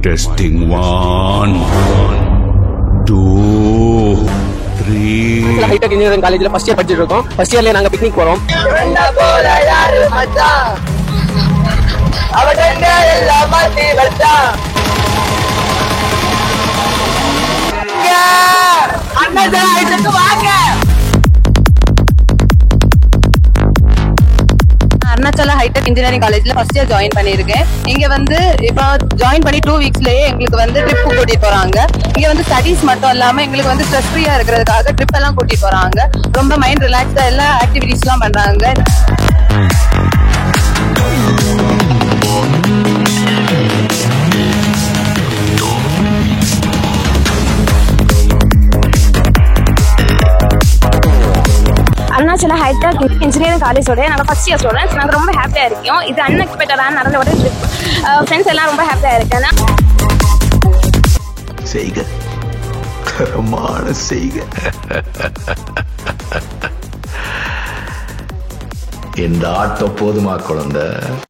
Testing 1 2 3 hitech engineering காலேஜ்ல first year படிச்சிட்டு இருக்கோம். ஃபர்ஸ்ட் இயர்ல நாங்க பிக்னிக் போறோம். அருணாச்சல ஹைடெக் இன்ஜினியரிங் காலேஜ்ல ஃபர்ஸ்ட் இயர் ஜாயின் பண்ணிருக்கேன். இங்க வந்து இப்போ ஜாயின் பண்ணி 2 வீக்ஸ்லயே எங்களுக்கு வந்து ட்ரிப் கூட்டிட்டு போறாங்க. இங்க வந்து ஸ்டடீஸ் மட்டும் இல்லாம எங்களுக்கு வந்து ஸ்ட்ரெஸ் ஃப்ரீயா இருக்கிறதுக்காக ட்ரிப் எல்லாம் கூட்டிட்டு போறாங்க. ரொம்ப மைண்ட் ரிலாக்ஸ்டா எல்லா ஆக்டிவிட்டிஸ் எல்லாம் பண்றாங்க. அருணாச்சல ஹைடெக் இன்ஜினியரிங் காலேஜோட நாங்கள் ஃபர்ஸ்ட் இயர் ஸ்டூடெண்ட்ஸ். நாங்கள் ரொம்ப ஹாப்பியாக இருக்கோம். இது அன்எக்ஸ்பெக்டடாக நடந்த ஒரு ட்ரிப். ஃப்ரெண்ட்ஸ் எல்லாம் ரொம்ப ஹாப்பியாக இருக்காங்க. செய்க தரமான செய்க. இந்த ஆட்டம் போதுமா குழந்தை?